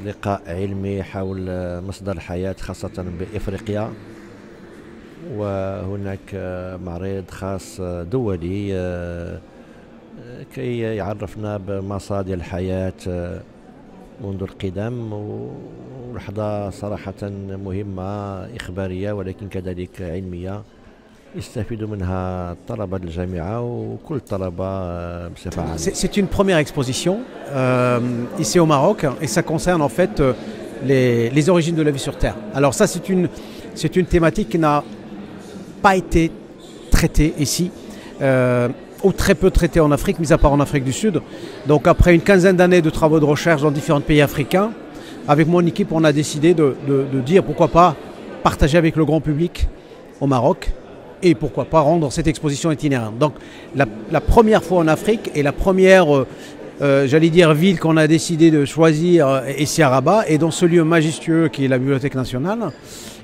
لقاء علمي حول مصدر الحياة خاصة بإفريقيا. وهناك معرض خاص دولي كي يعرفنا بمصادر الحياة منذ القدم، ولحظة صراحة مهمة إخبارية ولكن كذلك علمية يستفيد منها الطلبة الجامعة وكل الطلبة بصفة عامة. C'est une première exposition ici au Maroc et ça concerne en fait les origines de la vie sur Terre. Alors ça c'est une thématique qui n'a pas été traitée ici, ou très peu traitée en Afrique, mis à part en Afrique du Sud. Donc après une quinzaine d'années de travaux de recherche dans différents pays africains, avec mon équipe on a décidé de dire pourquoi pas partager avec le grand public au Maroc et pourquoi pas rendre cette exposition itinérante. Donc la première fois en Afrique et la première j'allais dire ville qu'on a décidé de choisir ici à Rabat, et dans ce lieu majestueux qui est la Bibliothèque nationale.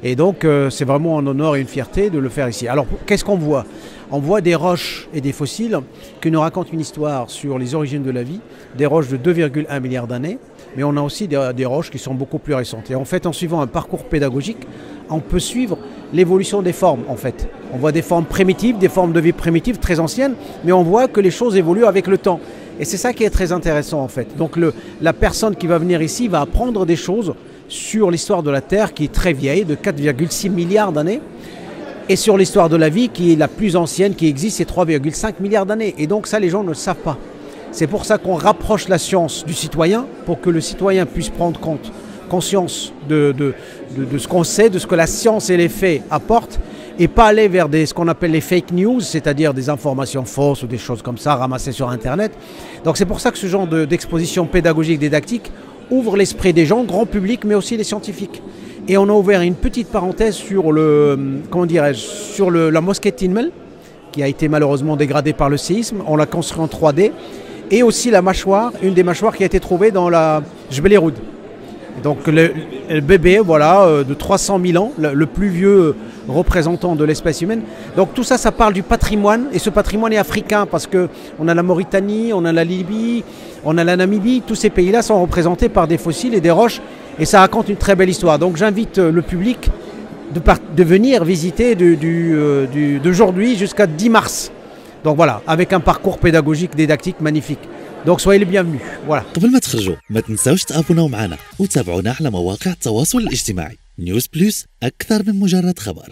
Et donc c'est vraiment un honneur et une fierté de le faire ici. Alors qu'est-ce qu'on voit? On voit des roches et des fossiles qui nous racontent une histoire sur les origines de la vie, des roches de 2,1 milliards d'années, mais on a aussi des roches qui sont beaucoup plus récentes. Et en fait, en suivant un parcours pédagogique, on peut suivre l'évolution des formes en fait. On voit des formes primitives, des formes de vie primitives très anciennes, mais on voit que les choses évoluent avec le temps. Et c'est ça qui est très intéressant en fait. Donc la personne qui va venir ici va apprendre des choses sur l'histoire de la Terre qui est très vieille, de 4,6 milliards d'années, et sur l'histoire de la vie qui est la plus ancienne qui existe, c'est 3,5 milliards d'années. Et donc ça, les gens ne le savent pas. C'est pour ça qu'on rapproche la science du citoyen, pour que le citoyen puisse prendre conscience de ce qu'on sait, de ce que la science et les faits apportent, et pas aller vers ce qu'on appelle les fake news, c'est-à-dire des informations fausses ou des choses comme ça ramassées sur Internet. Donc c'est pour ça que ce genre d'exposition pédagogique, didactique, ouvre l'esprit des gens, grand public, mais aussi les scientifiques. Et on a ouvert une petite parenthèse sur la mosquée de Tinmel, qui a été malheureusement dégradée par le séisme. On l'a construit en 3D. Et aussi la mâchoire, une des mâchoires qui a été trouvée dans la Jebel Iroud. Donc le bébé, voilà, de 300 000 ans, le plus vieux représentant de l'espèce humaine. Donc tout ça, ça parle du patrimoine, et ce patrimoine est africain parce qu'on a la Mauritanie, on a la Libye, on a la Namibie. Tous ces pays-là sont représentés par des fossiles et des roches, et ça raconte une très belle histoire. Donc j'invite le public de venir visiter d'aujourd'hui jusqu'à 10 mars. Donc voilà, avec un parcours pédagogique, didactique magnifique. Donc soyez les bienvenus. Voilà. قبل ما تخرجوا ما تنساوش تابوناو معنا وتابعونا على مواقع التواصل الاجتماعي. نيوز بلس أكثر من مجرد خبر.